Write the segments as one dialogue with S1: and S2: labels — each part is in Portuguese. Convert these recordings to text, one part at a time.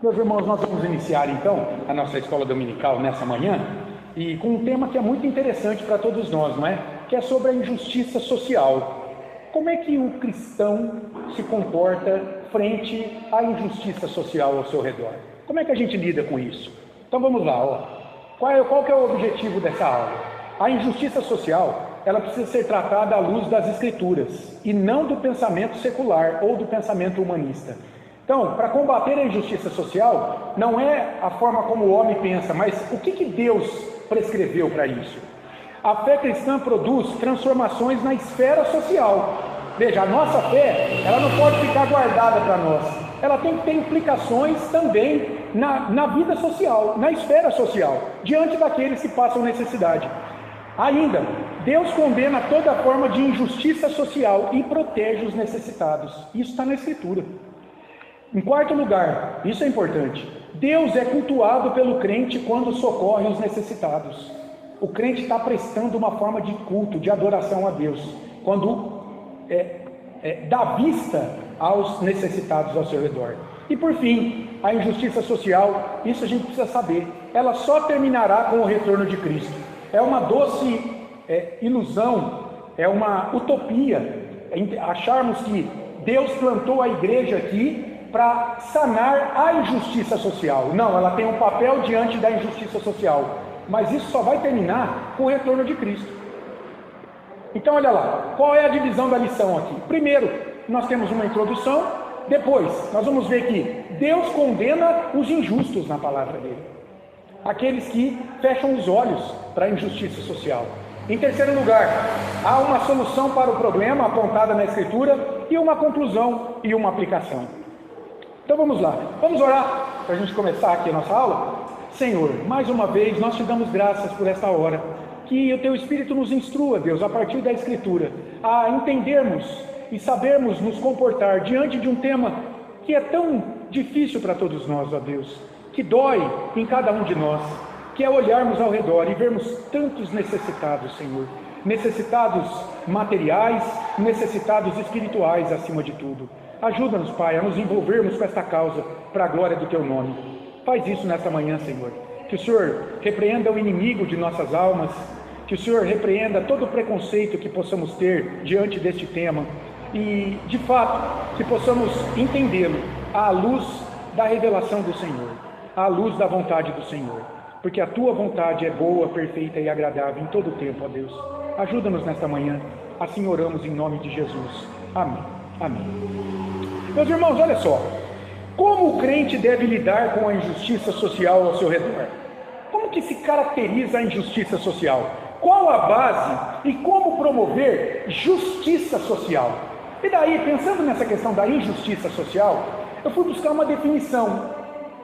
S1: Meus irmãos, nós vamos iniciar então a nossa escola dominical nessa manhã e com um tema que é muito interessante para todos nós, não é? Que é sobre a injustiça social. Como é que o cristão se comporta frente à injustiça social ao seu redor? Como é que a gente lida com isso? Então vamos lá, ó. Qual que é o objetivo dessa aula? A injustiça social, ela precisa ser tratada à luz das escrituras e não do pensamento secular ou do pensamento humanista. Então, para combater a injustiça social, não é a forma como o homem pensa, mas o que Deus prescreveu para isso? A fé cristã produz transformações na esfera social. Veja, a nossa fé, ela não pode ficar guardada para nós. Ela tem que ter implicações também na vida social, na esfera social, diante daqueles que passam necessidade. Ainda, Deus condena toda forma de injustiça social e protege os necessitados. Isso está na Escritura. Em quarto lugar, isso é importante, Deus é cultuado pelo crente quando socorre os necessitados. O crente está prestando uma forma de culto, de adoração a Deus, quando dá vista aos necessitados ao seu redor. E por fim, a injustiça social, isso a gente precisa saber, ela só terminará com o retorno de Cristo. É uma doce ilusão, é uma utopia acharmos que Deus plantou a igreja aqui para sanar a injustiça social. Não, ela tem um papel diante da injustiça social, mas isso só vai terminar com o retorno de Cristo. Então olha lá, qual é a divisão da lição aqui? Primeiro, nós temos uma introdução, depois nós vamos ver que Deus condena os injustos na palavra dele, aqueles que fecham os olhos para a injustiça social. Em terceiro lugar, há uma solução para o problema apontada na Escritura e uma conclusão e uma aplicação. Então vamos lá, vamos orar para a gente começar aqui a nossa aula. Senhor, mais uma vez nós te damos graças por esta hora, que o teu Espírito nos instrua, Deus, a partir da Escritura, a entendermos e sabermos nos comportar diante de um tema que é tão difícil para todos nós, ó Deus, que dói em cada um de nós, que é olharmos ao redor e vermos tantos necessitados, Senhor, necessitados materiais, necessitados espirituais acima de tudo. Ajuda-nos, Pai, a nos envolvermos com esta causa para a glória do Teu nome. Faz isso nesta manhã, Senhor. Que o Senhor repreenda o inimigo de nossas almas, que o Senhor repreenda todo o preconceito que possamos ter diante deste tema e, de fato, que possamos entendê-lo à luz da revelação do Senhor, à luz da vontade do Senhor, porque a Tua vontade é boa, perfeita e agradável em todo o tempo, ó Deus. Ajuda-nos nesta manhã, assim oramos em nome de Jesus. Amém. Amém. Meus irmãos, olha só, como o crente deve lidar com a injustiça social ao seu redor? Como que se caracteriza a injustiça social? Qual a base e como promover justiça social? E daí, pensando nessa questão da injustiça social, eu fui buscar uma definição,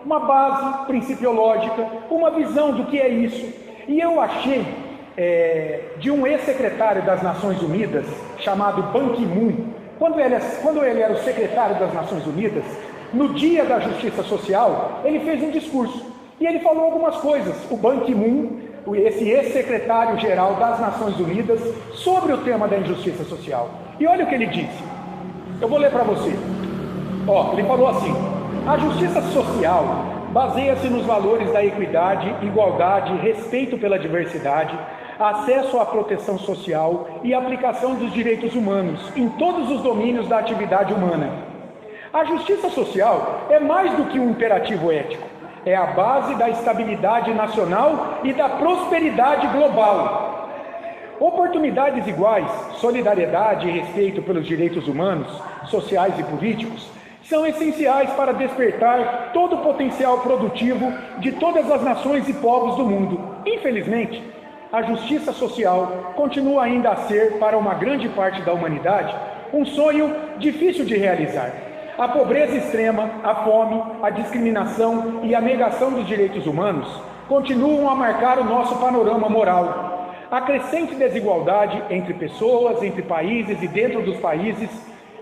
S1: uma base principiológica, uma visão do que é isso. E eu achei de um ex-secretário das Nações Unidas, chamado Ban Ki-moon. Quando ele era o secretário das Nações Unidas, no dia da justiça social, ele fez um discurso e ele falou algumas coisas. O Ban Ki-moon, esse ex-secretário-geral das Nações Unidas, sobre o tema da injustiça social. E olha o que ele disse. Eu vou ler para você. Ele falou assim: a justiça social baseia-se nos valores da equidade, igualdade, respeito pela diversidade, acesso à proteção social e aplicação dos direitos humanos em todos os domínios da atividade humana. A justiça social é mais do que um imperativo ético, é a base da estabilidade nacional e da prosperidade global. Oportunidades iguais, solidariedade e respeito pelos direitos humanos, sociais e políticos são essenciais para despertar todo o potencial produtivo de todas as nações e povos do mundo. Infelizmente, a justiça social continua ainda a ser, para uma grande parte da humanidade, um sonho difícil de realizar. A pobreza extrema, a fome, a discriminação e a negação dos direitos humanos continuam a marcar o nosso panorama moral. A crescente desigualdade entre pessoas, entre países e dentro dos países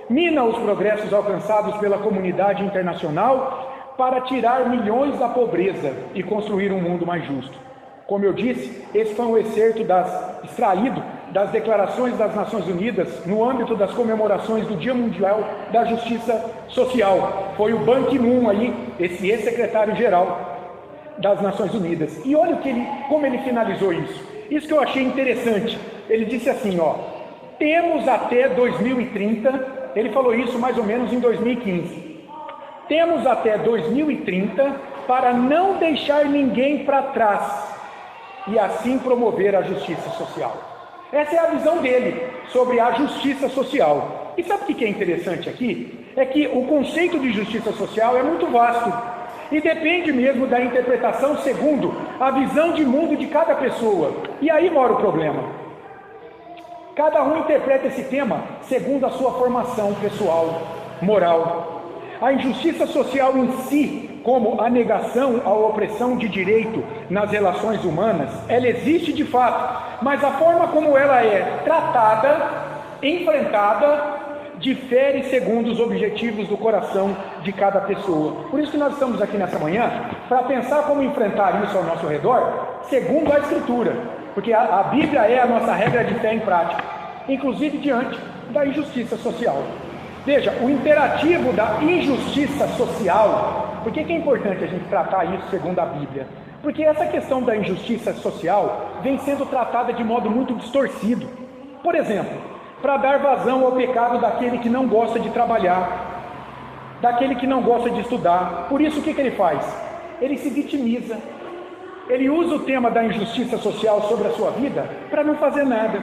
S1: mina os progressos alcançados pela comunidade internacional para tirar milhões da pobreza e construir um mundo mais justo. Como eu disse, esse foi um excerto extraído das declarações das Nações Unidas no âmbito das comemorações do Dia Mundial da Justiça Social. Foi o Ban Ki-moon aí, esse ex-secretário-geral das Nações Unidas. E olha como ele finalizou isso. Isso que eu achei interessante. Ele disse assim, temos até 2030, ele falou isso mais ou menos em 2015. Temos até 2030 para não deixar ninguém para trás e assim promover a justiça social. Essa é a visão dele sobre a justiça social. E sabe o que é interessante aqui? É que o conceito de justiça social é muito vasto e depende mesmo da interpretação segundo a visão de mundo de cada pessoa. E aí mora o problema. Cada um interpreta esse tema segundo a sua formação pessoal, moral. A injustiça social em si, como a negação à opressão de direito nas relações humanas, ela existe de fato, mas a forma como ela é tratada, enfrentada, difere segundo os objetivos do coração de cada pessoa. Por isso que nós estamos aqui nessa manhã, para pensar como enfrentar isso ao nosso redor, segundo a Escritura, porque a Bíblia é a nossa regra de fé em prática, inclusive diante da injustiça social. Veja, o imperativo da injustiça social, por que é importante a gente tratar isso segundo a Bíblia? Porque essa questão da injustiça social vem sendo tratada de modo muito distorcido. Por exemplo, para dar vazão ao pecado daquele que não gosta de trabalhar, daquele que não gosta de estudar. Por isso, o que ele faz? Ele se vitimiza. Ele usa o tema da injustiça social sobre a sua vida para não fazer nada.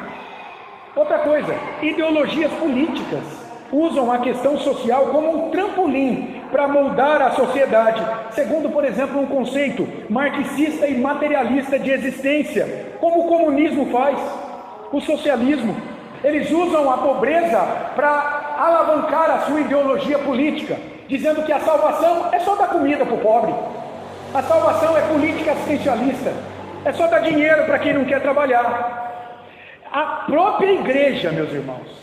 S1: Outra coisa, ideologias políticas usam a questão social como um trampolim para moldar a sociedade, segundo, por exemplo, um conceito marxista e materialista de existência, como o comunismo faz, o socialismo. Eles usam a pobreza para alavancar a sua ideologia política, dizendo que a salvação é só dar comida para o pobre, a salvação é política assistencialista, é só dar dinheiro para quem não quer trabalhar. A própria igreja, meus irmãos,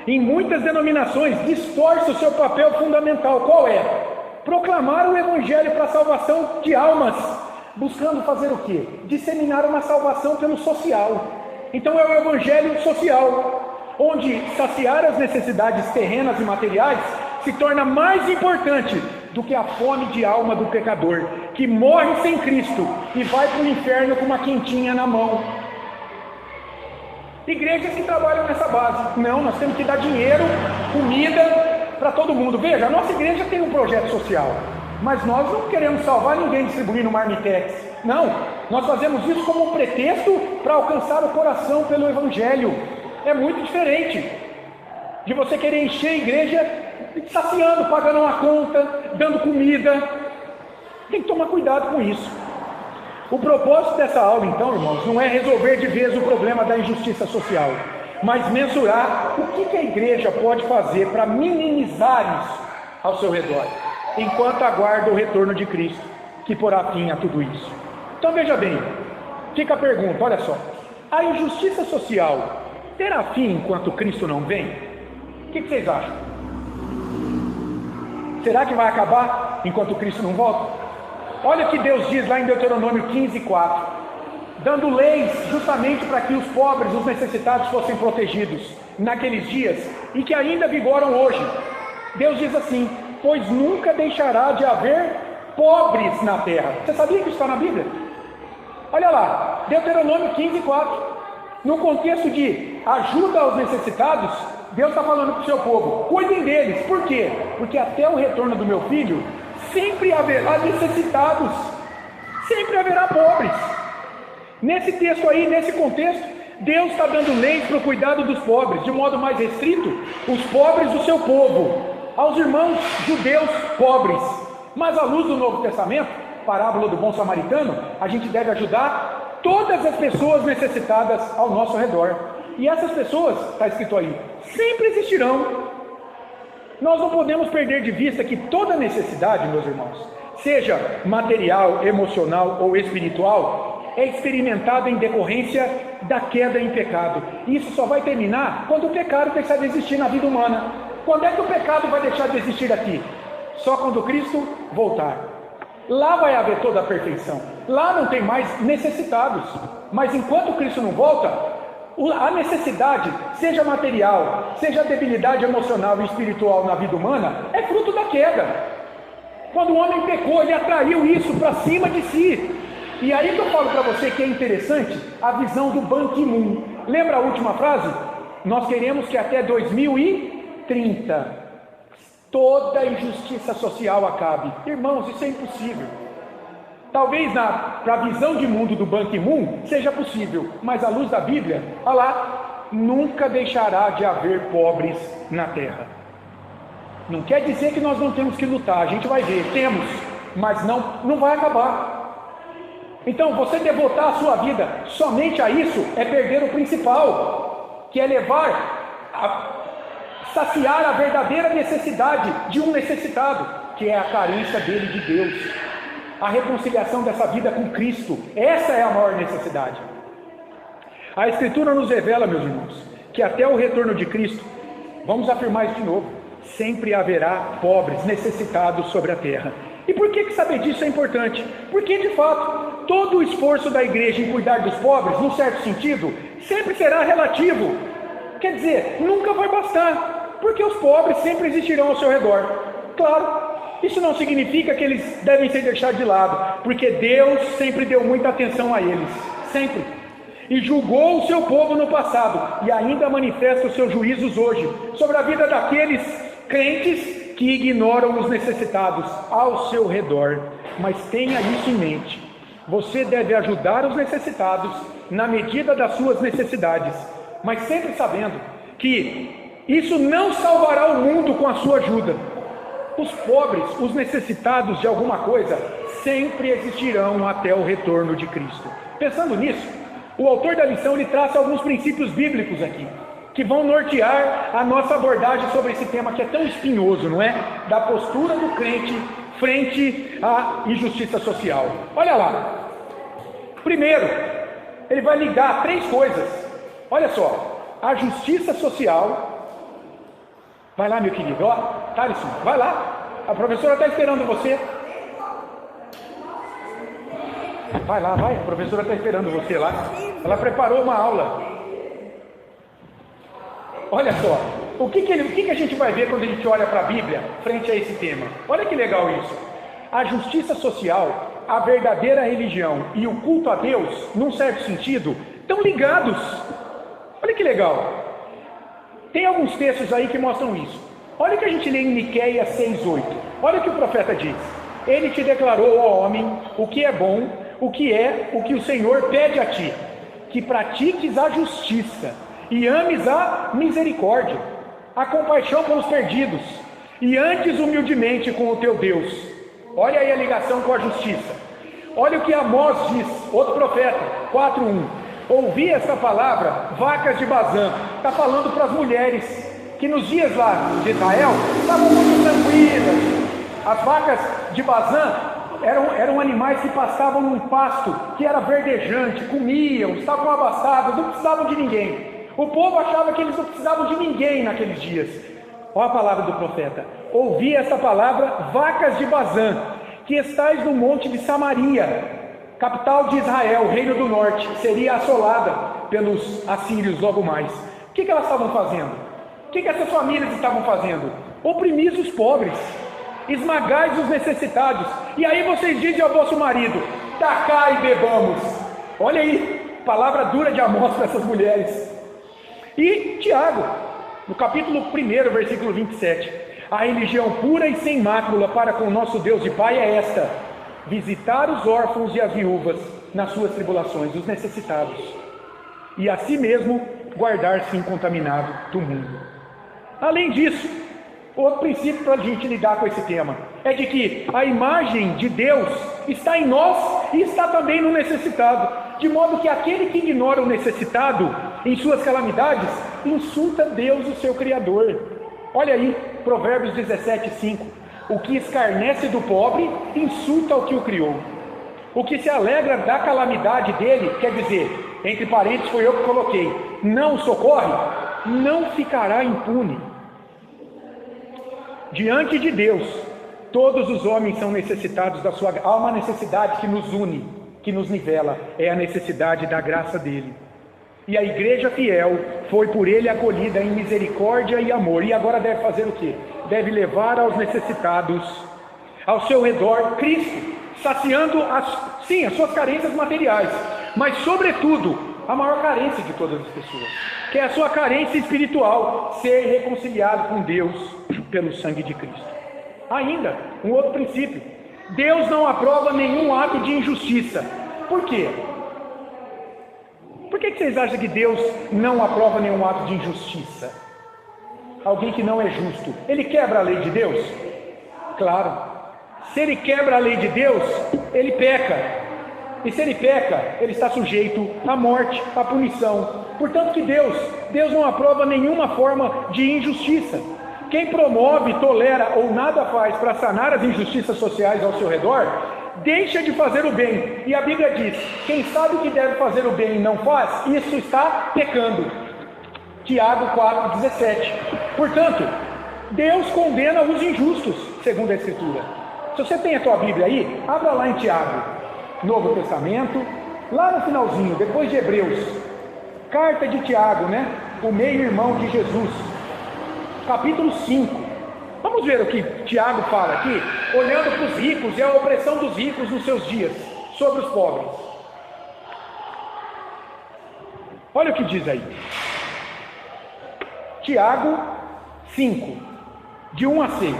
S1: em muitas denominações, distorce o seu papel fundamental. Qual é? Proclamar o evangelho para a salvação de almas, buscando fazer o quê? Disseminar uma salvação pelo social. Então é o evangelho social, onde saciar as necessidades terrenas e materiais se torna mais importante do que a fome de alma do pecador, que morre sem Cristo e vai para o inferno com uma quentinha na mão. Igrejas que trabalham nessa base. Não, nós temos que dar dinheiro, comida para todo mundo. Veja, a nossa igreja tem um projeto social, mas nós não queremos salvar ninguém distribuindo marmitex. Não, nós fazemos isso como um pretexto para alcançar o coração pelo evangelho. É muito diferente de você querer encher a igreja saciando, pagando uma conta, dando comida. Tem que tomar cuidado com isso. O propósito dessa aula, então, irmãos, não é resolver de vez o problema da injustiça social, mas mensurar o que a igreja pode fazer para minimizar isso ao seu redor, enquanto aguarda o retorno de Cristo, que porá fim a tudo isso. Então veja bem, fica a pergunta, olha só, a injustiça social terá fim enquanto Cristo não vem? O que vocês acham? Será que vai acabar enquanto Cristo não volta? Olha o que Deus diz lá em Deuteronômio 15:4, dando leis justamente para que os pobres, os necessitados fossem protegidos naqueles dias e que ainda vigoram hoje. Deus diz assim: pois nunca deixará de haver pobres na terra. Você sabia que isso está na Bíblia? Olha lá, Deuteronômio 15:4, no contexto de ajuda aos necessitados, Deus está falando para o seu povo: cuidem deles. Por quê? Porque até o retorno do meu filho sempre haverá necessitados, sempre haverá pobres. Nesse texto aí, nesse contexto, Deus está dando leis para o cuidado dos pobres, de modo mais restrito, os pobres do seu povo, aos irmãos judeus pobres. Mas à luz do Novo Testamento, parábola do bom samaritano, a gente deve ajudar todas as pessoas necessitadas ao nosso redor. E essas pessoas, está escrito aí, sempre existirão. Nós não podemos perder de vista que toda necessidade, meus irmãos, seja material, emocional ou espiritual, é experimentada em decorrência da queda em pecado. E isso só vai terminar quando o pecado deixar de existir na vida humana. Quando é que o pecado vai deixar de existir aqui? Só quando Cristo voltar. Lá vai haver toda a perfeição. Lá não tem mais necessitados. Mas enquanto Cristo não volta, A necessidade, seja material, seja debilidade emocional e espiritual na vida humana, é fruto da queda. Quando o homem pecou, ele atraiu isso para cima de si. E aí que eu falo para você que é interessante a visão do Ban Ki-moon. Lembra a última frase? Nós queremos que até 2030 toda injustiça social acabe. Irmãos, isso é impossível. Talvez para a visão de mundo do Ban Ki-moon seja possível, mas à luz da Bíblia, olha lá, nunca deixará de haver pobres na terra. Não quer dizer que nós não temos que lutar, a gente vai ver, temos, mas não vai acabar. Então, você devotar a sua vida somente a isso é perder o principal, que é saciar a verdadeira necessidade de um necessitado, que é a carência dele de Deus. A reconciliação dessa vida com Cristo, essa é a maior necessidade. A Escritura nos revela, meus irmãos, que até o retorno de Cristo, vamos afirmar isso de novo, sempre haverá pobres, necessitados sobre a terra. E por que saber disso é importante? Porque, de fato, todo o esforço da igreja em cuidar dos pobres, num certo sentido, sempre será relativo. Quer dizer, nunca vai bastar, porque os pobres sempre existirão ao seu redor. Claro, isso não significa que eles devem ser deixados de lado, porque Deus sempre deu muita atenção a eles, sempre. E julgou o seu povo no passado, e ainda manifesta os seus juízos hoje, sobre a vida daqueles crentes que ignoram os necessitados ao seu redor. Mas tenha isso em mente, você deve ajudar os necessitados na medida das suas necessidades, mas sempre sabendo que isso não salvará o mundo com a sua ajuda. Os pobres, os necessitados de alguma coisa, sempre existirão até o retorno de Cristo. Pensando nisso, o autor da lição ele traça alguns princípios bíblicos aqui, que vão nortear a nossa abordagem sobre esse tema que é tão espinhoso, não é? Da postura do crente frente à injustiça social. Olha lá. Primeiro, ele vai ligar três coisas. Olha só, a justiça social. Vai lá, meu querido, ó, Thaleson, vai lá, a professora está esperando você. Vai lá, vai, a professora está esperando você lá. Ela preparou uma aula. Olha só, o que a gente vai ver quando a gente olha para a Bíblia frente a esse tema? Olha que legal isso. A justiça social, a verdadeira religião e o culto a Deus, num certo sentido, estão ligados. Olha que legal. Tem alguns textos aí que mostram isso. Olha o que a gente lê em Miqueias 6:8. Olha o que o profeta diz. Ele te declarou, ó homem, o que é bom, o que o Senhor pede a ti, que pratiques a justiça e ames a misericórdia, a compaixão com os perdidos, e antes humildemente com o teu Deus. Olha aí a ligação com a justiça. Olha o que Amós diz, outro profeta, 4:1. Ouvi essa palavra, vacas de Bazã. Está falando para as mulheres que nos dias lá de Israel estavam muito tranquilas. As vacas de Bazã eram animais que pastavam num pasto que era verdejante, comiam, estavam abastados, não precisavam de ninguém. O povo achava que eles não precisavam de ninguém naqueles dias. Olha a palavra do profeta. Ouvi essa palavra, vacas de Bazã, que estais no monte de Samaria, capital de Israel, reino do norte, seria assolada pelos assírios logo mais. O que elas estavam fazendo? O que essas famílias estavam fazendo? Oprimir os pobres, esmagais os necessitados. E aí vocês dizem ao vosso marido, dá cá e bebamos. Olha aí, palavra dura de Amós para essas mulheres. E Tiago, no capítulo 1, versículo 27, a religião pura e sem mácula para com o nosso Deus e Pai é esta: visitar os órfãos e as viúvas nas suas tribulações, os necessitados, e a si mesmo guardar-se incontaminado do mundo. Além disso, outro princípio para a gente lidar com esse tema é de que a imagem de Deus está em nós e está também no necessitado, de modo que aquele que ignora o necessitado em suas calamidades insulta Deus, o seu Criador. Olha aí, Provérbios 17:5. O que escarnece do pobre, insulta o que o criou. O que se alegra da calamidade dele, quer dizer, entre parênteses foi eu que coloquei, não socorre, não ficará impune. Diante de Deus, todos os homens são necessitados da sua... Há uma necessidade que nos une, que nos nivela, é a necessidade da graça dele. E a igreja fiel foi por ele acolhida em misericórdia e amor. E agora deve fazer o quê? Deve levar aos necessitados ao seu redor Cristo, saciando as suas carências materiais, mas sobretudo a maior carência de todas as pessoas, que é a sua carência espiritual, ser reconciliado com Deus pelo sangue de Cristo. Ainda, um outro princípio: Deus não aprova nenhum ato de injustiça. Por quê? Por que vocês acham que Deus não aprova nenhum ato de injustiça? Alguém que não é justo, ele quebra a lei de Deus? Claro. Se ele quebra a lei de Deus, ele peca. E se ele peca, ele está sujeito à morte, à punição. Portanto que Deus não aprova nenhuma forma de injustiça. Quem promove, tolera ou nada faz para sanar as injustiças sociais ao seu redor, deixa de fazer o bem. E a Bíblia diz: quem sabe que deve fazer o bem e não faz, isso está pecando. Tiago 4,17. Portanto, Deus condena os injustos, segundo a Escritura. Se você tem a tua Bíblia aí, abra lá em Tiago, Novo Testamento, lá no finalzinho, depois de Hebreus, carta de Tiago, né? O meio-irmão de Jesus, capítulo 5. Vamos ver o que Tiago fala aqui, olhando para os ricos e a opressão dos ricos nos seus dias, sobre os pobres. Olha o que diz aí. Tiago 5, de 1 a 6.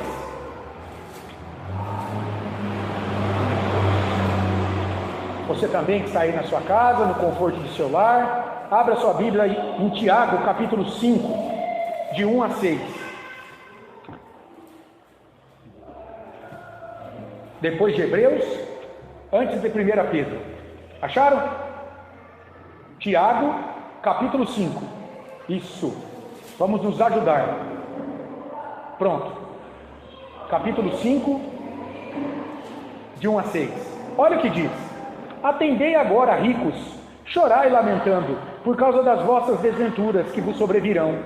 S1: Você também que está aí na sua casa, no conforto do seu lar, abra sua Bíblia em Tiago, capítulo 5, de 1 a 6. Depois de Hebreus, antes de 1 Pedro. Acharam? Tiago, capítulo 5. Isso. Vamos nos ajudar. Pronto. Capítulo 5, de 1 a 6. Olha o que diz. Atendei agora, ricos, chorai lamentando, por causa das vossas desventuras que vos sobrevirão.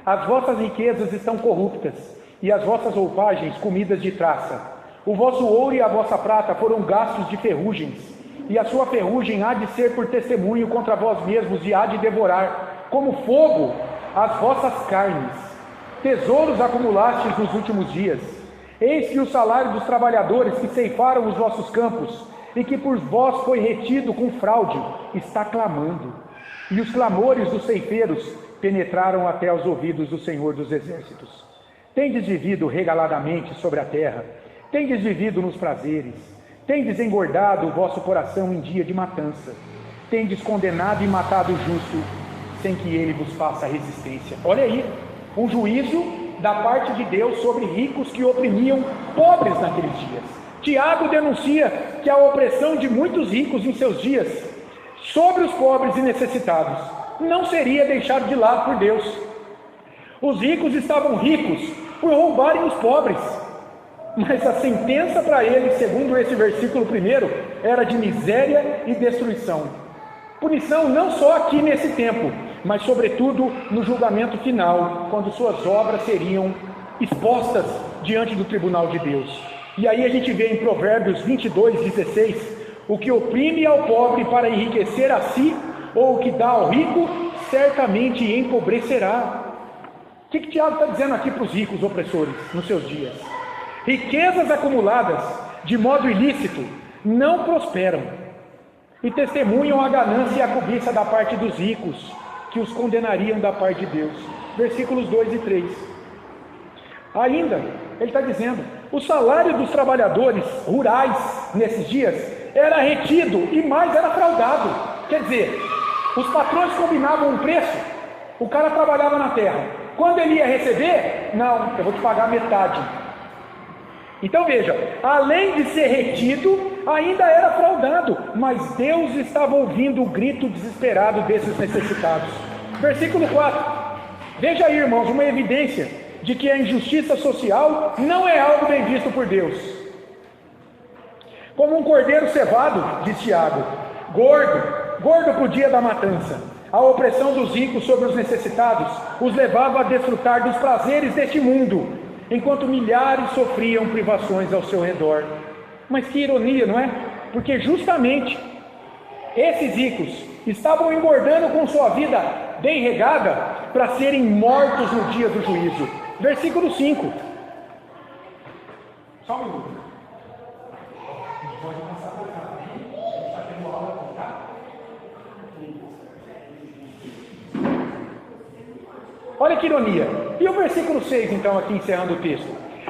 S1: As vossas riquezas estão corruptas, e as vossas roupagens comidas de traça. O vosso ouro e a vossa prata foram gastos de ferrugens, e a sua ferrugem há de ser por testemunho contra vós mesmos, e há de devorar, como fogo, as vossas carnes. Tesouros acumulastes nos últimos dias. Eis que o salário dos trabalhadores que ceifaram os vossos campos, e que por vós foi retido com fraude, está clamando. E os clamores dos ceifeiros penetraram até aos ouvidos do Senhor dos Exércitos. Tendes vivido regaladamente sobre a terra, tendes vivido nos prazeres, tendes engordado o vosso coração em dia de matança, tendes condenado e matado o justo, sem que ele vos faça resistência. Olha aí, um juízo da parte de Deus sobre ricos que oprimiam pobres naqueles dias. Tiago denuncia que a opressão de muitos ricos em seus dias sobre os pobres e necessitados não seria deixado de lado por Deus. Os ricos estavam ricos por roubarem os pobres, mas a sentença para eles, segundo esse versículo primeiro, era de miséria e destruição. Punição não só aqui nesse tempo, mas sobretudo no julgamento final, quando suas obras seriam expostas diante do tribunal de Deus. E aí a gente vê em Provérbios 22:16, o que oprime ao pobre para enriquecer a si, ou o que dá ao rico, certamente empobrecerá. O que Tiago está dizendo aqui para os ricos opressores nos seus dias? Riquezas acumuladas de modo ilícito não prosperam, e testemunham a ganância e a cobiça da parte dos ricos, que os condenariam da parte de Deus. Versículos 2 e 3. Ainda, ele está dizendo, o salário dos trabalhadores rurais nesses dias era retido e mais era fraudado. Quer dizer, os patrões combinavam um preço, o cara trabalhava na terra. Quando ele ia receber, não, eu vou te pagar metade. Então veja, além de ser retido, ainda era fraudado, mas Deus estava ouvindo o grito desesperado desses necessitados. Versículo 4. Veja aí, irmãos, uma evidência de que a injustiça social não é algo bem visto por Deus. Como um cordeiro cevado, diz Tiago, gordo para o dia da matança. A opressão dos ricos sobre os necessitados os levava a desfrutar dos prazeres deste mundo, enquanto milhares sofriam privações ao seu redor. Mas que ironia, não é? Porque justamente esses ricos estavam engordando com sua vida bem regada para serem mortos no dia do juízo. Versículo 5. Só um minuto. Pode passar por cá. A gente está tendo aula aqui, tá? Olha que ironia. E o versículo 6, então, aqui encerrando o texto.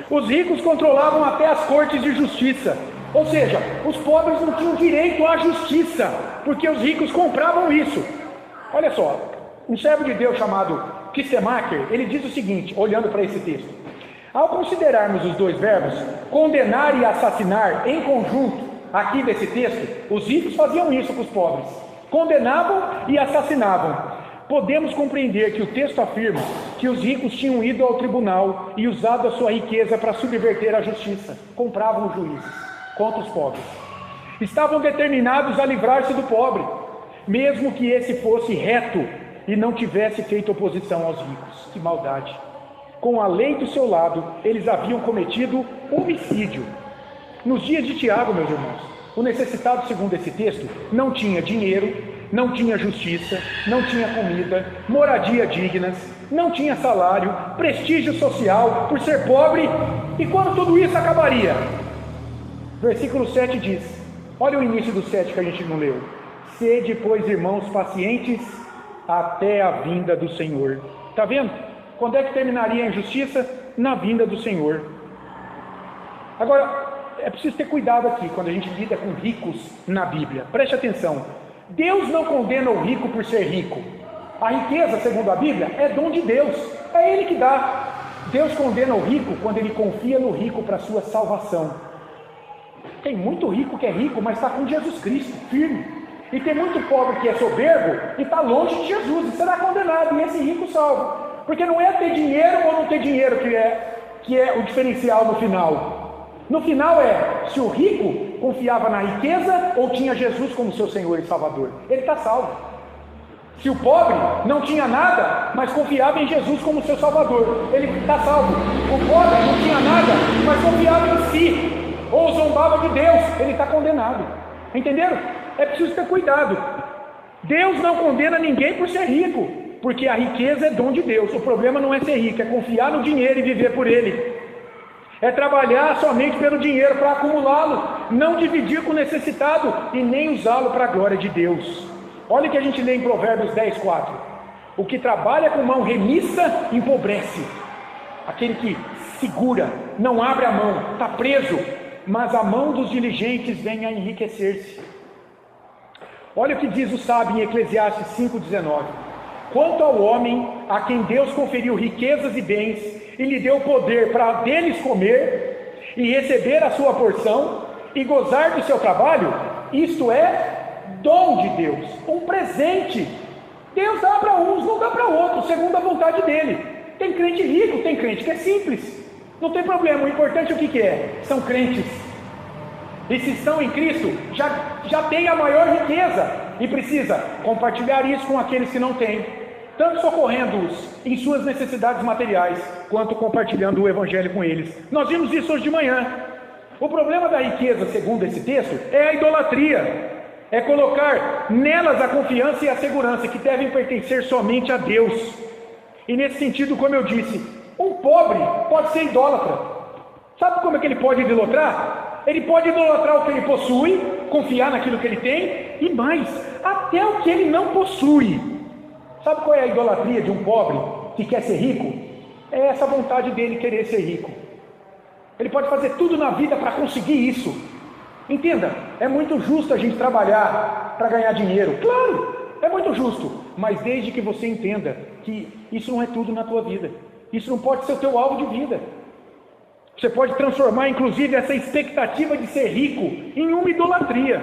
S1: Os ricos controlavam até as cortes de justiça. Ou seja, os pobres não tinham direito à justiça, porque os ricos compravam isso. Olha só, um servo de Deus chamado Kistemacher, ele diz o seguinte, olhando para esse texto. Ao considerarmos os dois verbos, condenar e assassinar em conjunto, aqui desse texto, os ricos faziam isso com os pobres. Condenavam e assassinavam. Podemos compreender que o texto afirma que os ricos tinham ido ao tribunal e usado a sua riqueza para subverter a justiça. Compravam os juízes contra os pobres. Estavam determinados a livrar-se do pobre, mesmo que esse fosse reto e não tivesse feito oposição aos ricos. Que maldade! Com a lei do seu lado, eles haviam cometido homicídio. Nos dias de Tiago, meus irmãos, o necessitado, segundo esse texto, não tinha dinheiro, não tinha justiça, não tinha comida, moradia dignas, não tinha salário, prestígio social por ser pobre. E quando tudo isso acabaria? Versículo 7 diz, olha o início do 7 que a gente não leu. Sede, pois, irmãos, pacientes até a vinda do Senhor. Está vendo? Quando é que terminaria a injustiça? Na vinda do Senhor. Agora, é preciso ter cuidado aqui quando a gente lida com ricos na Bíblia. Preste atenção. Deus não condena o rico por ser rico. A riqueza, segundo a Bíblia, é dom de Deus. É Ele que dá. Deus condena o rico quando ele confia no rico para a sua salvação. Tem muito rico que é rico, mas está com Jesus Cristo, firme. E tem muito pobre que é soberbo e está longe de Jesus e será condenado. E esse rico salvo. Porque não é ter dinheiro ou não ter dinheiro que é o diferencial no final. No final é se o rico confiava na riqueza ou tinha Jesus como seu Senhor e Salvador. Ele está salvo. Se o pobre não tinha nada, mas confiava em Jesus como seu Salvador, ele está salvo. O pobre não tinha nada, mas confiava em si, ou zombava de Deus, ele está condenado. Entenderam? É preciso ter cuidado. Deus não condena ninguém por ser rico, porque a riqueza é dom de Deus. O problema não é ser rico, é confiar no dinheiro e viver por ele. É trabalhar somente pelo dinheiro para acumulá-lo, não dividir com o necessitado e nem usá-lo para a glória de Deus. Olha o que a gente lê em Provérbios 10, 4. O que trabalha com mão remissa empobrece. Aquele que segura, não abre a mão, está preso, mas a mão dos diligentes vem a enriquecer-se. Olha o que diz o sábio em Eclesiastes 5,19. Quanto ao homem a quem Deus conferiu riquezas e bens e lhe deu poder para deles comer e receber a sua porção e gozar do seu trabalho, isto é dom de Deus, um presente. Deus dá para uns, não dá para outros, segundo a vontade dele. Tem crente rico, tem crente que é simples, não tem problema. O importante é o que é? São crentes. E se estão em Cristo, já tem a maior riqueza e precisa compartilhar isso com aqueles que não têm, tanto socorrendo-os em suas necessidades materiais, quanto compartilhando o Evangelho com eles. Nós vimos isso hoje de manhã. O problema da riqueza, segundo esse texto, é a idolatria. É colocar nelas a confiança e a segurança que devem pertencer somente a Deus. E nesse sentido, como eu disse, um pobre pode ser idólatra. Sabe como é que ele pode idolatrar? Ele pode idolatrar o que ele possui, confiar naquilo que ele tem, e mais, até o que ele não possui. Sabe qual é a idolatria de um pobre que quer ser rico? É essa vontade dele querer ser rico. Ele pode fazer tudo na vida para conseguir isso. Entenda, é muito justo a gente trabalhar para ganhar dinheiro. Claro, é muito justo. Mas desde que você entenda que isso não é tudo na tua vida. Isso não pode ser o teu alvo de vida. Você pode transformar, inclusive, essa expectativa de ser rico em uma idolatria.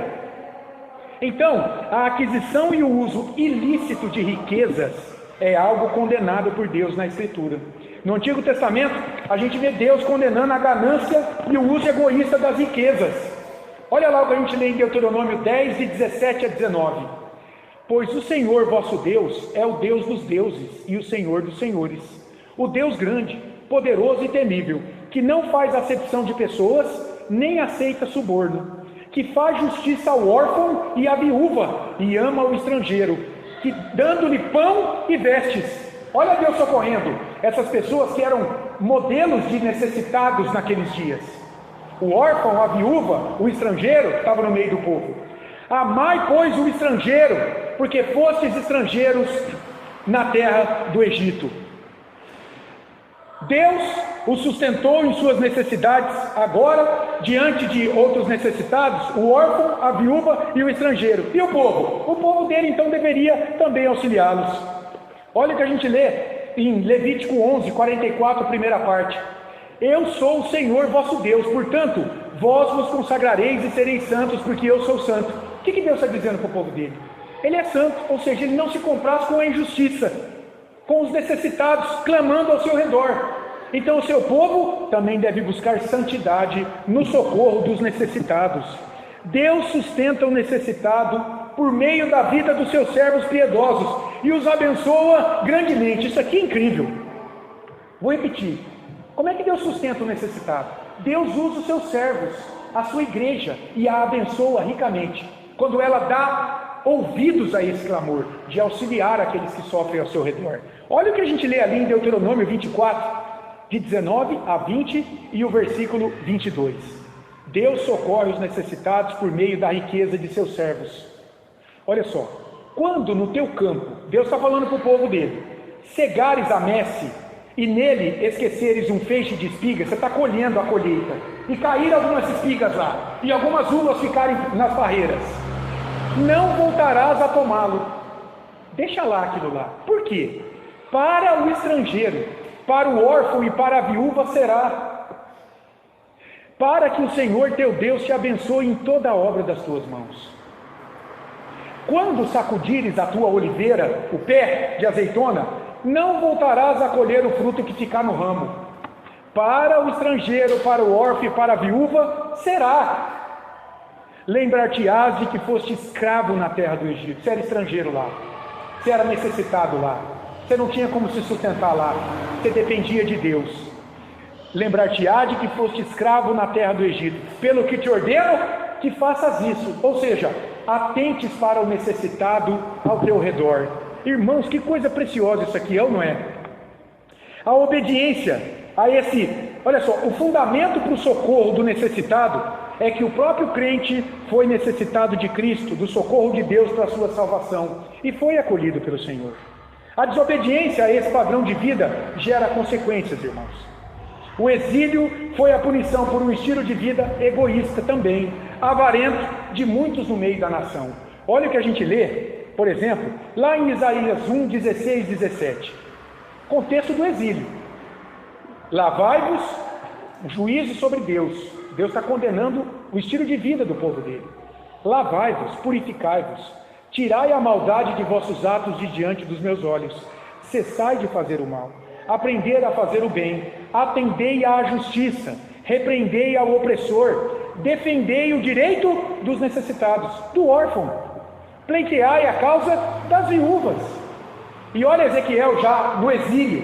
S1: Então, a aquisição e o uso ilícito de riquezas é algo condenado por Deus na Escritura. No Antigo Testamento, a gente vê Deus condenando a ganância e o uso egoísta das riquezas. Olha lá o que a gente lê em Deuteronômio 10, de 17 a 19. Pois o Senhor vosso Deus é o Deus dos deuses e o Senhor dos senhores, o Deus grande, poderoso e temível, que não faz acepção de pessoas, nem aceita suborno, que faz justiça ao órfão e à viúva, e ama o estrangeiro, que dando-lhe pão e vestes. Olha Deus socorrendo essas pessoas que eram modelos de necessitados naqueles dias. O órfão, a viúva, o estrangeiro, estava no meio do povo. Amai, pois, o estrangeiro, porque fostes estrangeiros na terra do Egito. Deus o sustentou em suas necessidades, agora, diante de outros necessitados, o órfão, a viúva e o estrangeiro. E o povo? O povo dele, então, deveria também auxiliá-los. Olha o que a gente lê em Levítico 11, 44, primeira parte. Eu sou o Senhor vosso Deus, portanto, vós vos consagrareis e sereis santos, porque eu sou santo. O que Deus está dizendo para o povo dele? Ele é santo, ou seja, ele não se compraz com a injustiça, com os necessitados, clamando ao seu redor. Então o seu povo também deve buscar santidade no socorro dos necessitados. Deus sustenta o necessitado por meio da vida dos seus servos piedosos e os abençoa grandemente. Isso aqui é incrível. Vou repetir. Como é que Deus sustenta o necessitado? Deus usa os seus servos, a sua igreja, e a abençoa ricamente, quando ela dá ouvidos a esse clamor, de auxiliar aqueles que sofrem ao seu redor. Olha o que a gente lê ali em Deuteronômio 24, de 19 a 20 e o versículo 22. Deus socorre os necessitados por meio da riqueza de seus servos. Olha só, quando no teu campo, Deus está falando para o povo dele, cegares a messe e nele esqueceres um feixe de espigas, você está colhendo a colheita, e cair algumas espigas lá, e algumas uvas ficarem nas barreiras, não voltarás a tomá-lo. Deixa lá aquilo lá. Por quê? Para o estrangeiro, para o órfão e para a viúva será, para que o Senhor teu Deus te abençoe em toda a obra das tuas mãos. Quando sacudires a tua oliveira, o pé de azeitona, não voltarás a colher o fruto que ficar no ramo. Para o estrangeiro, para o órfão e para a viúva será. Lembrar-te-ás de que foste escravo na terra do Egito. Você era estrangeiro lá, você era necessitado lá, você não tinha como se sustentar lá, você dependia de Deus. Lembrar-te-á de que foste escravo na terra do Egito. Pelo que te ordeno, que faças isso. Ou seja, atentes para o necessitado ao teu redor. Irmãos, que coisa preciosa isso aqui é ou não é? A obediência a esse, olha só, o fundamento para o socorro do necessitado é que o próprio crente foi necessitado de Cristo, do socorro de Deus para a sua salvação, e foi acolhido pelo Senhor. A desobediência a esse padrão de vida gera consequências, irmãos. O exílio foi a punição por um estilo de vida egoísta também, avarento de muitos no meio da nação. Olha o que a gente lê, por exemplo, lá em Isaías 1, 16, 17. Contexto do exílio. Lavai-vos, juízo sobre Deus. Deus está condenando o estilo de vida do povo dele. Lavai-vos, purificai-vos, tirai a maldade de vossos atos de diante dos meus olhos. Cessai de fazer o mal. Aprender a fazer o bem, atendei à justiça, repreendei ao opressor, defendei o direito dos necessitados, do órfão, pleiteai a causa das viúvas. E olha Ezequiel já no exílio,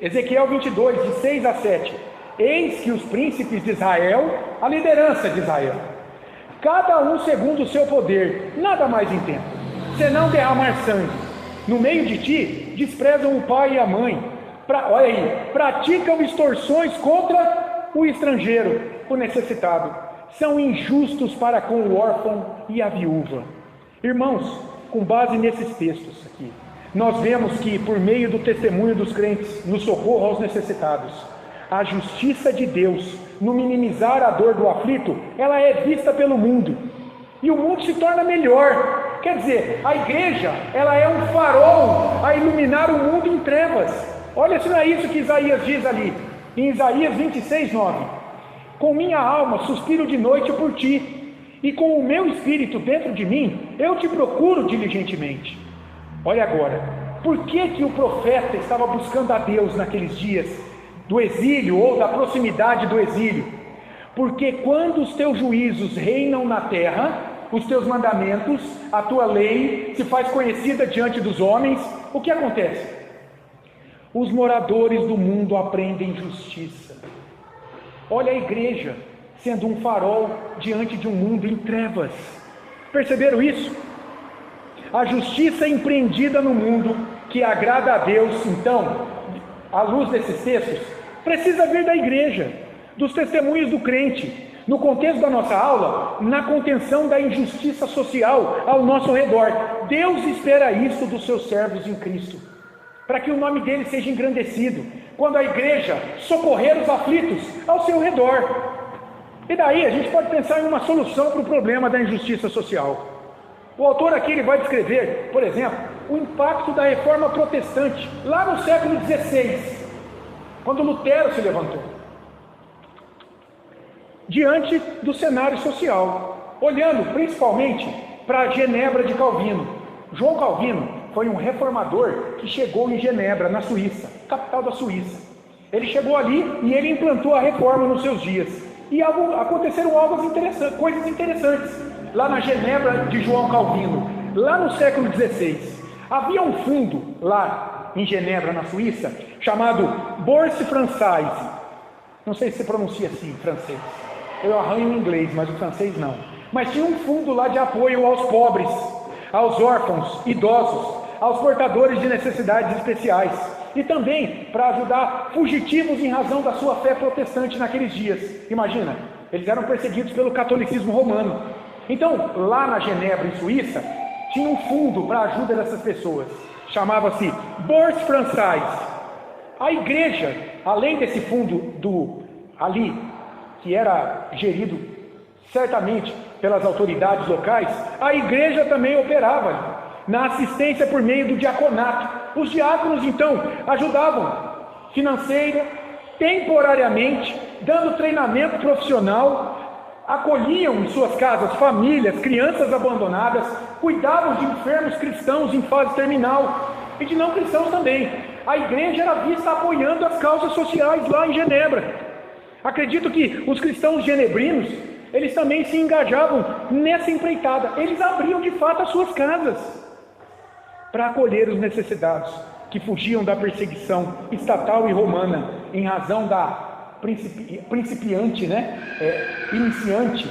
S1: Ezequiel 22, de 6 a 7. Eis que os príncipes de Israel, a liderança de Israel, cada um segundo o seu poder, nada mais intenta, senão derramar sangue. No meio de ti, desprezam o pai e a mãe, olha aí, praticam extorsões contra o estrangeiro, o necessitado, são injustos para com o órfão e a viúva. Irmãos, com base nesses textos aqui, nós vemos que por meio do testemunho dos crentes no socorro aos necessitados, a justiça de Deus no minimizar a dor do aflito, ela é vista pelo mundo, e o mundo se torna melhor. Quer dizer, a igreja, ela é um farol a iluminar o mundo em trevas. Olha se não é isso que Isaías diz ali, em Isaías 26, 9. Com minha alma suspiro de noite por ti, e com o meu espírito dentro de mim, eu te procuro diligentemente. Olha agora, por que o profeta estava buscando a Deus naqueles dias do exílio ou da proximidade do exílio? Porque quando os teus juízos reinam na terra, os teus mandamentos, a tua lei se faz conhecida diante dos homens, o que acontece? Os moradores do mundo aprendem justiça. Olha a igreja, sendo um farol diante de um mundo em trevas. Perceberam isso? A justiça empreendida no mundo que agrada a Deus, então, à luz desses textos, precisa vir da igreja, dos testemunhos do crente, no contexto da nossa aula, na contenção da injustiça social ao nosso redor. Deus espera isso dos seus servos em Cristo, para que o nome dele seja engrandecido, quando a igreja socorrer os aflitos ao seu redor. E daí a gente pode pensar em uma solução para o problema da injustiça social. O autor aqui ele vai descrever, por exemplo, o impacto da reforma protestante, lá no século XVI, quando Lutero se levantou, diante do cenário social, olhando principalmente para a Genebra de Calvino. João Calvino foi um reformador que chegou em Genebra, na Suíça, capital da Suíça. Ele chegou ali e ele implantou a reforma nos seus dias. E aconteceram coisas interessantes lá na Genebra de João Calvino, lá no século XVI. Havia um fundo lá em Genebra, na Suíça, chamado Bourse Française. Não sei se se pronuncia assim em francês. Eu arranho em inglês, mas o francês não. Mas tinha um fundo lá de apoio aos pobres, aos órfãos, idosos, aos portadores de necessidades especiais. E também para ajudar fugitivos em razão da sua fé protestante naqueles dias. Imagina, eles eram perseguidos pelo catolicismo romano. Então, lá na Genebra, em Suíça, tinha um fundo para a ajuda dessas pessoas. Chamava-se Bourse Française. A igreja, além desse fundo ali, que era gerido certamente pelas autoridades locais, a igreja também operava na assistência por meio do diaconato. Os diáconos, então, ajudavam financeira, temporariamente, dando treinamento profissional, acolhiam em suas casas famílias, crianças abandonadas, cuidavam de enfermos cristãos em fase terminal e de não cristãos também. A igreja era vista apoiando as causas sociais lá em Genebra. Acredito que os cristãos genebrinos, eles também se engajavam nessa empreitada. Eles abriam de fato as suas casas para acolher os necessitados que fugiam da perseguição estatal e romana em razão da principiante, iniciante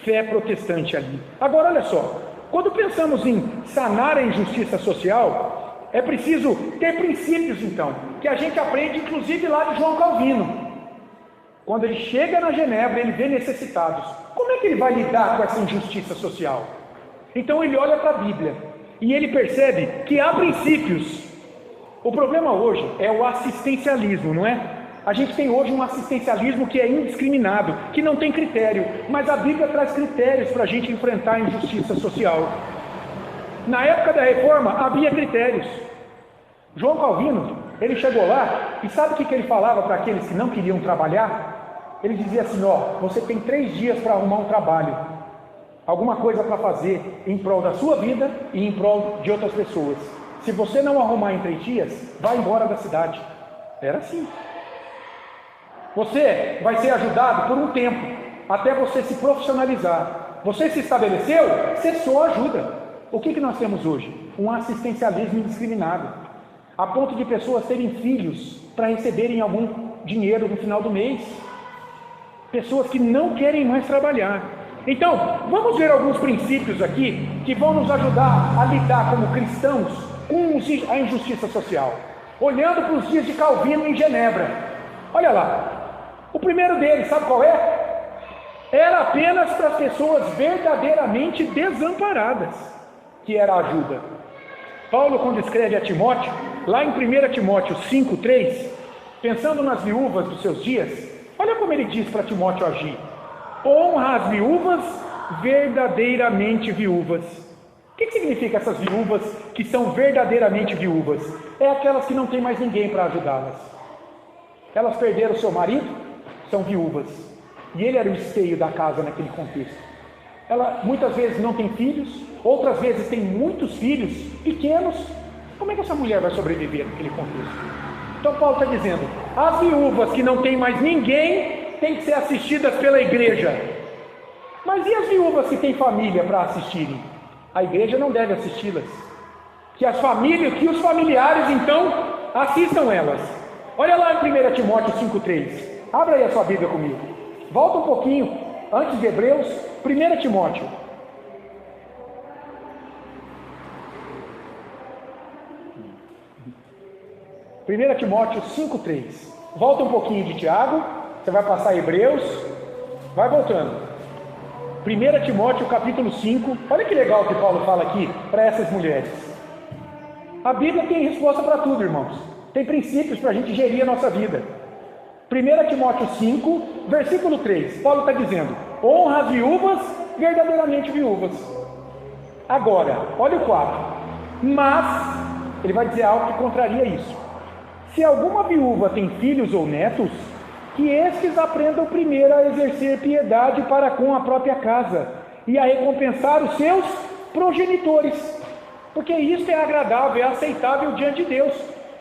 S1: fé protestante ali. Agora olha só, quando pensamos em sanar a injustiça social, é preciso ter princípios então, que a gente aprende inclusive lá de João Calvino. Quando ele chega na Genebra, ele vê necessitados. Como é que ele vai lidar com essa injustiça social? Então ele olha para a Bíblia e ele percebe que há princípios. O problema hoje é o assistencialismo, não é? A gente tem hoje um assistencialismo que é indiscriminado, que não tem critério, mas a Bíblia traz critérios para a gente enfrentar a injustiça social. Na época da Reforma havia critérios. João Calvino, ele chegou lá e sabe o que ele falava para aqueles que não queriam trabalhar? Ele dizia assim, você tem 3 dias para arrumar um trabalho, alguma coisa para fazer em prol da sua vida e em prol de outras pessoas. Se você não arrumar em 3 dias, vai embora da cidade. Era assim. Você vai ser ajudado por um tempo, até você se profissionalizar. Você se estabeleceu, cessou a ajuda. O que nós temos hoje? Um assistencialismo indiscriminado, a ponto de pessoas terem filhos para receberem algum dinheiro no final do mês. Pessoas que não querem mais trabalhar. Então, vamos ver alguns princípios aqui que vão nos ajudar a lidar como cristãos com a injustiça social. Olhando para os dias de Calvino em Genebra. Olha lá. O primeiro deles, sabe qual é? Era apenas para as pessoas verdadeiramente desamparadas que era a ajuda. Paulo, quando escreve a Timóteo, lá em 1 Timóteo 5:3, pensando nas viúvas dos seus dias, olha como ele diz para Timóteo agir. Honra as viúvas verdadeiramente viúvas. O que significa essas viúvas que são verdadeiramente viúvas? É aquelas que não têm mais ninguém para ajudá-las. Elas perderam seu marido, são viúvas. E ele era o esteio da casa naquele contexto. Ela muitas vezes não tem filhos, outras vezes tem muitos filhos pequenos. Como é que essa mulher vai sobreviver naquele contexto? Então Paulo está dizendo, as viúvas que não têm mais ninguém têm que ser assistidas pela igreja. Mas e as viúvas que têm família para assistirem? A igreja não deve assisti-las. Que os familiares então assistam elas. Olha lá em 1 Timóteo 5:3. Abra aí a sua Bíblia comigo. Volta um pouquinho antes de Hebreus, 1 Timóteo. 1 Timóteo 5,3. Volta um pouquinho de Tiago, você vai passar Hebreus, vai voltando. 1 Timóteo capítulo 5, olha que legal que Paulo fala aqui para essas mulheres. A Bíblia tem resposta para tudo, irmãos. Tem princípios para a gente gerir a nossa vida. 1 Timóteo 5, versículo 3, Paulo está dizendo: honra as viúvas, verdadeiramente viúvas. Agora, olha o 4. Mas, ele vai dizer algo que contraria isso. Se alguma viúva tem filhos ou netos, que estes aprendam primeiro a exercer piedade para com a própria casa e a recompensar os seus progenitores, porque isso é agradável, é aceitável diante de Deus.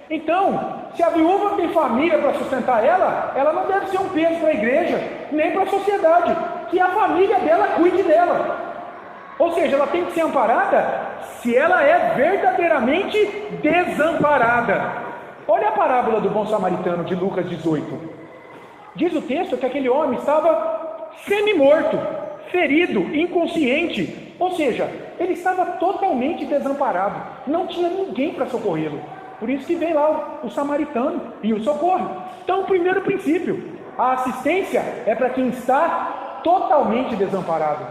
S1: Então, se a viúva tem família para sustentar ela, ela não deve ser um peso para a igreja, nem para a sociedade, que a família dela cuide dela. Ou seja, ela tem que ser amparada se ela é verdadeiramente desamparada. Olha a parábola do bom samaritano de Lucas 18. Diz o texto que aquele homem estava semi-morto, ferido, inconsciente. Ou seja, ele estava totalmente desamparado. Não tinha ninguém para socorrê-lo. Por isso que vem lá o samaritano e o socorre. Então, o primeiro princípio, a assistência é para quem está totalmente desamparado.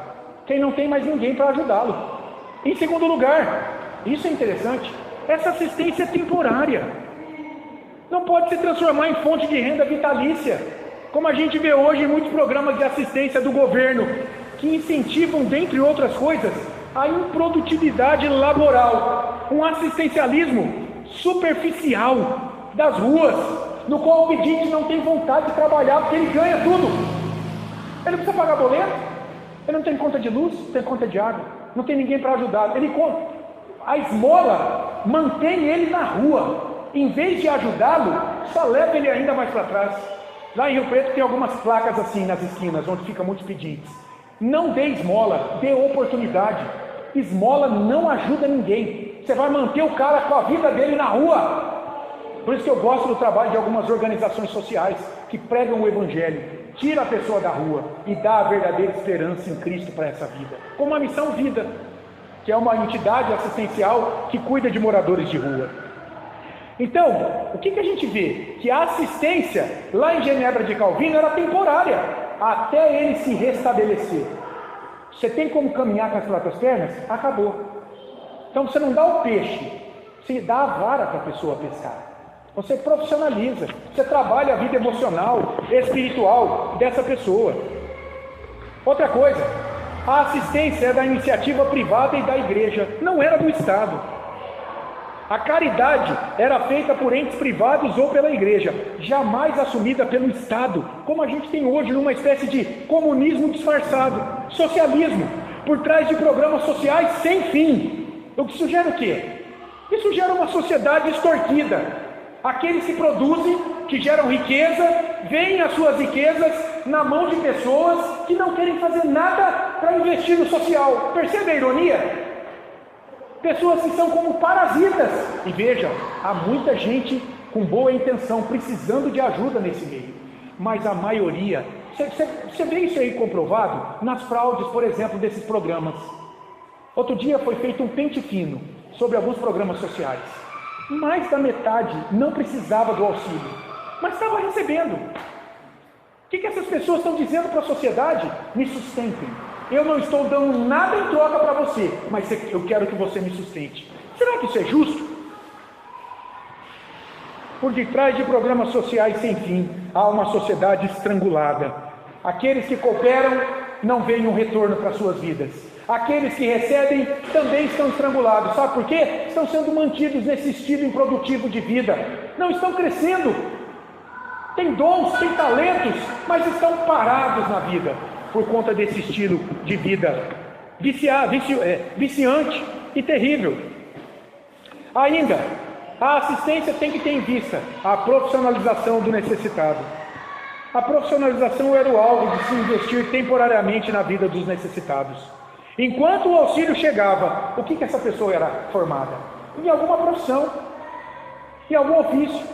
S1: Quem não tem mais ninguém para ajudá-lo. Em segundo lugar, isso é interessante, essa assistência é temporária. Não pode se transformar em fonte de renda vitalícia, como a gente vê hoje em muitos programas de assistência do governo, que incentivam, dentre outras coisas, a improdutividade laboral, um assistencialismo superficial das ruas, no qual o pedinte não tem vontade de trabalhar, porque ele ganha tudo. Ele não precisa pagar boleto, ele não tem conta de luz, não tem conta de água, não tem ninguém para ajudar. A esmola mantém ele na rua. Em vez de ajudá-lo, só leva ele ainda mais para trás. Lá em Rio Preto tem algumas placas assim nas esquinas, onde ficam muitos pedintes. Não dê esmola, dê oportunidade. Esmola não ajuda ninguém. Você vai manter o cara com a vida dele na rua. Por isso que eu gosto do trabalho de algumas organizações sociais que pregam o Evangelho, tira a pessoa da rua e dá a verdadeira esperança em Cristo para essa vida. Como a Missão Vida, que é uma entidade assistencial que cuida de moradores de rua. Então, o que a gente vê? Que a assistência lá em Genebra de Calvino era temporária, até ele se restabelecer. Você tem como caminhar com as próprias pernas? Acabou. Então você não dá o peixe, você dá a vara para a pessoa pescar. Você profissionaliza, você trabalha a vida emocional, espiritual dessa pessoa. Outra coisa, a assistência é da iniciativa privada e da igreja, não era do Estado. A caridade era feita por entes privados ou pela igreja, jamais assumida pelo Estado, como a gente tem hoje numa espécie de comunismo disfarçado, socialismo, por trás de programas sociais sem fim. O que sugere o quê? Isso gera uma sociedade extorquida. Aqueles que produzem, que geram riqueza, veem as suas riquezas na mão de pessoas que não querem fazer nada para investir no social. Percebe a ironia? Pessoas que são como parasitas. E veja, há muita gente com boa intenção, precisando de ajuda nesse meio. Mas a maioria, você vê isso aí comprovado nas fraudes, por exemplo, desses programas. Outro dia foi feito um pente fino sobre alguns programas sociais. Mais da metade não precisava do auxílio, mas estava recebendo. O que essas pessoas estão dizendo para a sociedade? Me sustentem. Eu não estou dando nada em troca para você, mas eu quero que você me sustente. Será que isso é justo? Por detrás de programas sociais sem fim, há uma sociedade estrangulada. Aqueles que cooperam não veem um retorno para suas vidas. Aqueles que recebem também estão estrangulados. Sabe por quê? Estão sendo mantidos nesse estilo improdutivo de vida. Não estão crescendo. Têm dons, têm talentos, mas estão parados na vida por conta desse estilo de vida viciante e terrível. Ainda, a assistência tem que ter em vista a profissionalização do necessitado. A profissionalização era o alvo de se investir temporariamente na vida dos necessitados. Enquanto o auxílio chegava, o que essa pessoa era formada? Em alguma profissão, em algum ofício.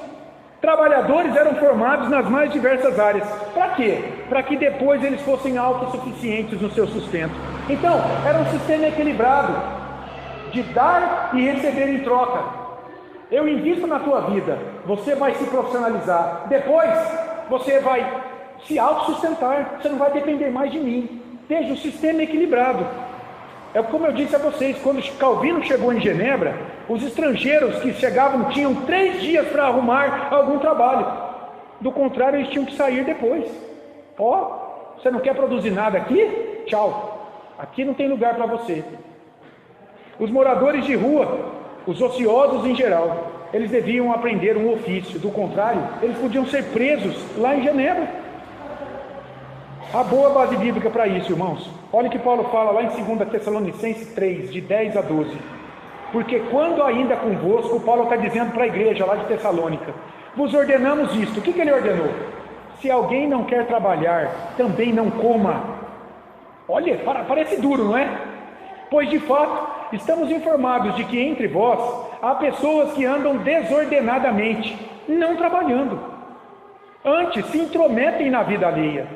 S1: Trabalhadores eram formados nas mais diversas áreas. Para quê? Para que depois eles fossem autossuficientes no seu sustento. Então, era um sistema equilibrado, de dar e receber em troca. Eu invisto na tua vida, você vai se profissionalizar. Depois, você vai se autossustentar, você não vai depender mais de mim. Veja, o sistema equilibrado. É como eu disse a vocês, quando Calvino chegou em Genebra, os estrangeiros que chegavam tinham 3 dias para arrumar algum trabalho. Do contrário, eles tinham que sair depois. Você não quer produzir nada aqui? Tchau. Aqui não tem lugar para você. Os moradores de rua, os ociosos em geral, eles deviam aprender um ofício. Do contrário, eles podiam ser presos lá em Genebra. A boa base bíblica para isso, irmãos. Olha o que Paulo fala lá em 2 Tessalonicenses 3, de 10 a 12. Porque quando ainda convosco, Paulo está dizendo para a igreja lá de Tessalônica, vos ordenamos isto. O que ele ordenou? Se alguém não quer trabalhar, também não coma. Olha, parece duro, não é? Pois de fato, estamos informados de que entre vós há pessoas que andam desordenadamente, não trabalhando. Antes se intrometem na vida alheia.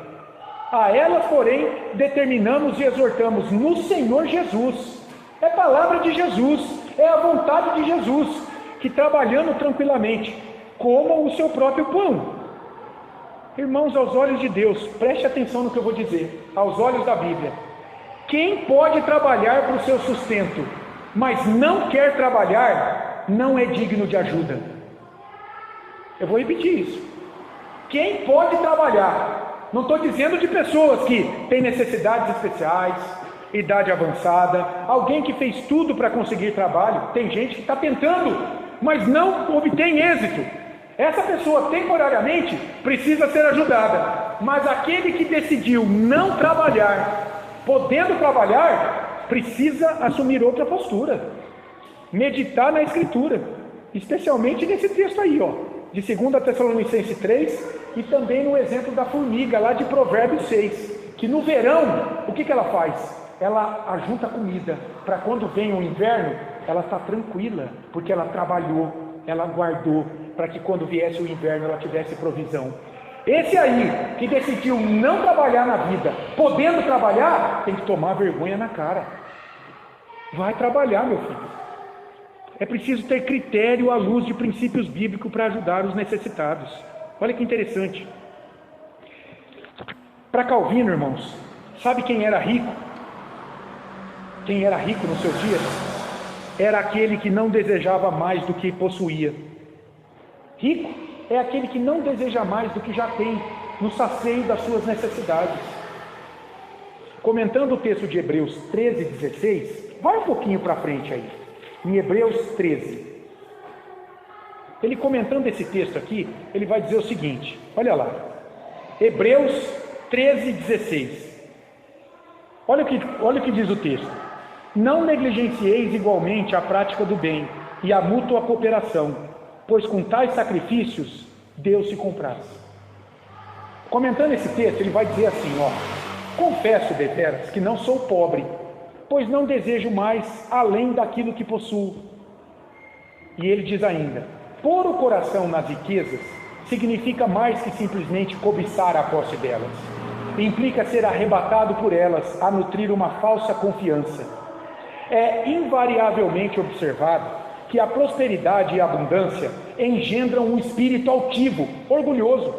S1: A elas, porém, determinamos e exortamos no Senhor Jesus. É palavra de Jesus, é a vontade de Jesus, que trabalhando tranquilamente, comam o seu próprio pão. Irmãos, aos olhos de Deus, preste atenção no que eu vou dizer, aos olhos da Bíblia. Quem pode trabalhar para o seu sustento, mas não quer trabalhar, não é digno de ajuda. Eu vou repetir isso. Quem pode trabalhar, não estou dizendo de pessoas que têm necessidades especiais, idade avançada, alguém que fez tudo para conseguir trabalho. Tem gente que está tentando, mas não obtém êxito. Essa pessoa temporariamente precisa ser ajudada, mas aquele que decidiu não trabalhar, podendo trabalhar, precisa assumir outra postura, meditar na Escritura, especialmente nesse texto aí, de 2 Tessalonicenses 3, e também no exemplo da formiga lá de Provérbios 6, que no verão, o que ela faz? Ela ajunta comida, para quando vem o inverno, ela está tranquila, porque ela trabalhou, ela guardou, para que quando viesse o inverno ela tivesse provisão. Esse aí, que decidiu não trabalhar na vida, podendo trabalhar, tem que tomar vergonha na cara. Vai trabalhar, meu filho. É preciso ter critério à luz de princípios bíblicos para ajudar os necessitados. Olha que interessante. Para Calvino, irmãos, sabe quem era rico? Quem era rico nos seus dias? Era aquele que não desejava mais do que possuía. Rico é aquele que não deseja mais do que já tem, no saceio das suas necessidades. Comentando o texto de Hebreus 13, 16, vai um pouquinho para frente aí, em Hebreus 13. Ele comentando esse texto aqui, ele vai dizer o seguinte, olha lá, Hebreus 13, 16. Olha o que diz o texto. Não negligencieis igualmente a prática do bem e a mútua cooperação, pois com tais sacrifícios Deus se compraz. Comentando esse texto, ele vai dizer assim, confesso, deveras, que não sou pobre, pois não desejo mais além daquilo que possuo. E ele diz ainda, pôr o coração nas riquezas significa mais que simplesmente cobiçar a posse delas. Implica ser arrebatado por elas a nutrir uma falsa confiança. É invariavelmente observado que a prosperidade e a abundância engendram um espírito altivo, orgulhoso,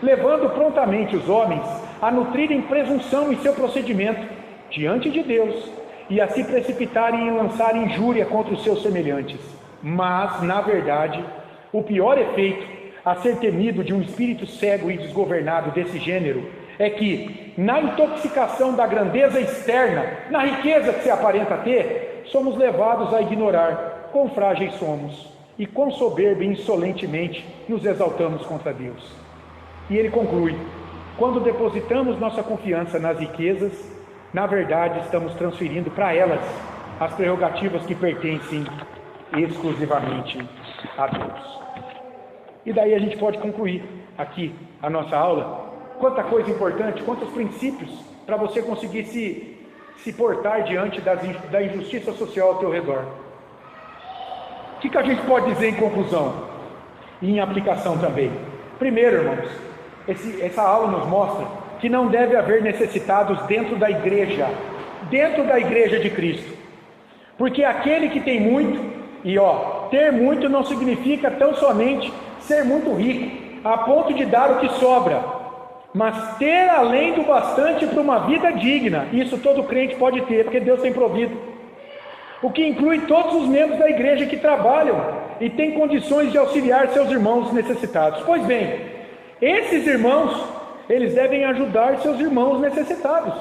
S1: levando prontamente os homens a nutrirem presunção em seu procedimento diante de Deus e a se precipitarem em lançar injúria contra os seus semelhantes. Mas, na verdade, o pior efeito a ser temido de um espírito cego e desgovernado desse gênero é que, na intoxicação da grandeza externa, na riqueza que se aparenta ter, somos levados a ignorar quão frágeis somos e quão soberba e insolentemente nos exaltamos contra Deus. E ele conclui, quando depositamos nossa confiança nas riquezas, na verdade estamos transferindo para elas as prerrogativas que pertencem exclusivamente a Deus. E daí a gente pode concluir aqui a nossa aula. Quanta coisa importante, quantos princípios para você conseguir se portar diante da injustiça social ao teu redor. O que a gente pode dizer em conclusão? e em aplicação também. Primeiro, irmãos, essa aula nos mostra que não deve haver necessitados dentro da igreja de Cristo. Porque aquele que tem muito, ter muito não significa tão somente ser muito rico, a ponto de dar o que sobra, mas ter além do bastante para uma vida digna. Isso todo crente pode ter, porque Deus tem provido. O que inclui todos os membros da igreja que trabalham e têm condições de auxiliar seus irmãos necessitados. Pois bem, esses irmãos, eles devem ajudar seus irmãos necessitados,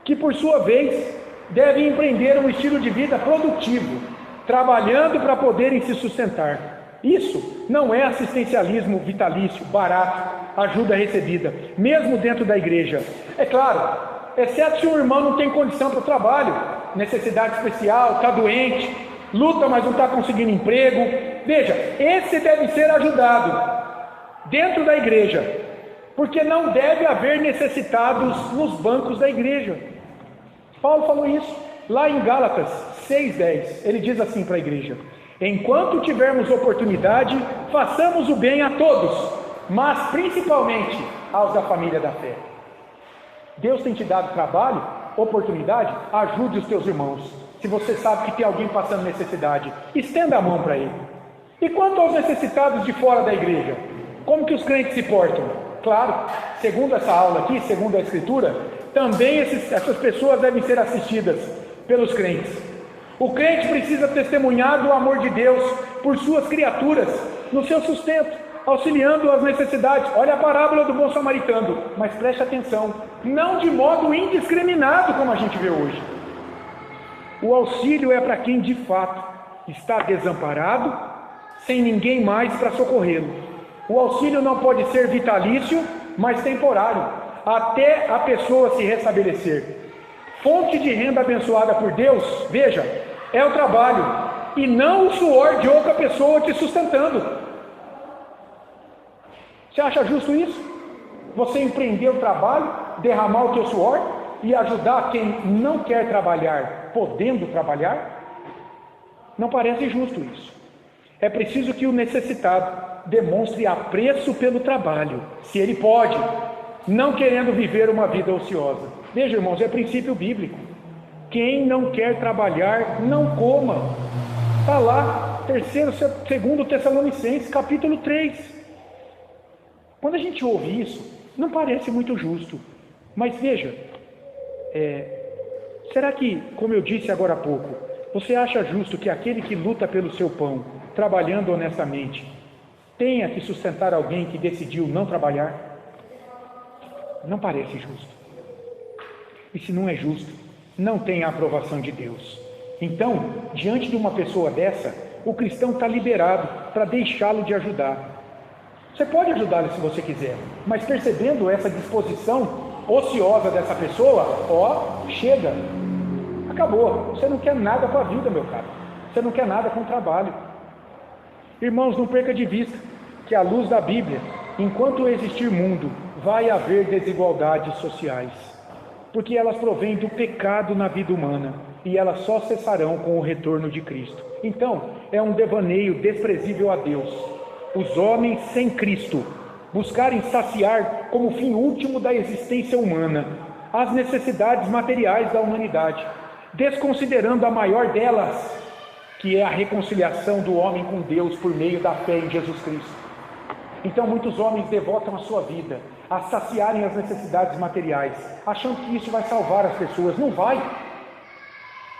S1: que por sua vez devem empreender um estilo de vida produtivo, trabalhando para poderem se sustentar. Isso não é assistencialismo vitalício, barato, ajuda recebida, mesmo dentro da igreja. É claro, exceto se o irmão não tem condição para o trabalho, necessidade especial, está doente, luta, mas não está conseguindo emprego. Veja, esse deve ser ajudado dentro da igreja, porque não deve haver necessitados nos bancos da igreja. Paulo falou isso lá em Gálatas 6:10. Ele diz assim para a igreja: enquanto tivermos oportunidade, façamos o bem a todos, mas principalmente aos da família da fé. Deus tem te dado trabalho, oportunidade, ajude os teus irmãos. Se você sabe que tem alguém passando necessidade, estenda a mão para ele. E quanto aos necessitados de fora da igreja, como que os crentes se portam? Claro, segundo essa aula aqui, segundo a Escritura, também essas pessoas devem ser assistidas pelos crentes. O crente precisa testemunhar do amor de Deus por suas criaturas, no seu sustento, auxiliando as necessidades. Olha a parábola do bom samaritano, mas preste atenção, não de modo indiscriminado como a gente vê hoje. O auxílio é para quem de fato está desamparado, sem ninguém mais para socorrê-lo. O auxílio não pode ser vitalício, mas temporário, até a pessoa se restabelecer. Fonte de renda abençoada por Deus, veja, é o trabalho, e não o suor de outra pessoa te sustentando. Você acha justo isso? Você empreender o trabalho, derramar o teu suor e ajudar quem não quer trabalhar, podendo trabalhar? Não parece justo isso. É preciso que o necessitado demonstre apreço pelo trabalho, se ele pode, não querendo viver uma vida ociosa. Veja, irmãos, é princípio bíblico. Quem não quer trabalhar, não coma. Está lá, 2 Tessalonicenses, capítulo 3. Quando a gente ouve isso, não parece muito justo. Mas veja, será que, como eu disse agora há pouco, você acha justo que aquele que luta pelo seu pão, trabalhando honestamente, tenha que sustentar alguém que decidiu não trabalhar? Não parece justo. E se não é justo, não tem a aprovação de Deus. Então, diante de uma pessoa dessa, o cristão está liberado para deixá-lo de ajudar. Você pode ajudá-lo se você quiser, mas percebendo essa disposição ociosa dessa pessoa, chega, acabou. Você não quer nada com a vida, meu caro. Você não quer nada com o trabalho. Irmãos, não perca de vista que à luz da Bíblia, enquanto existir mundo, vai haver desigualdades sociais, porque elas provêm do pecado na vida humana, e elas só cessarão com o retorno de Cristo. Então, é um devaneio desprezível a Deus, os homens sem Cristo buscarem saciar como fim último da existência humana as necessidades materiais da humanidade, desconsiderando a maior delas, que é a reconciliação do homem com Deus por meio da fé em Jesus Cristo. Então muitos homens devotam a sua vida a saciarem as necessidades materiais, achando que isso vai salvar as pessoas. Não vai.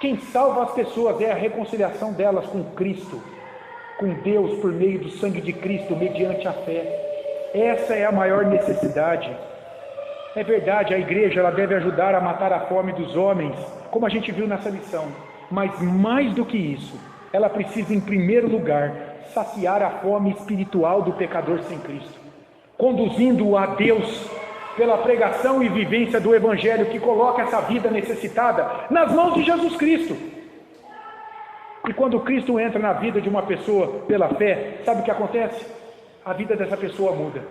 S1: Quem salva as pessoas é a reconciliação delas com Cristo, com Deus por meio do sangue de Cristo, mediante a fé. Essa é a maior necessidade. É verdade, a igreja ela deve ajudar a matar a fome dos homens, como a gente viu nessa lição. Mas mais do que isso, ela precisa em primeiro lugar saciar a fome espiritual do pecador sem Cristo, conduzindo-o a Deus pela pregação e vivência do Evangelho que coloca essa vida necessitada nas mãos de Jesus Cristo. E quando Cristo entra na vida de uma pessoa pela fé, sabe o que acontece? A vida dessa pessoa muda.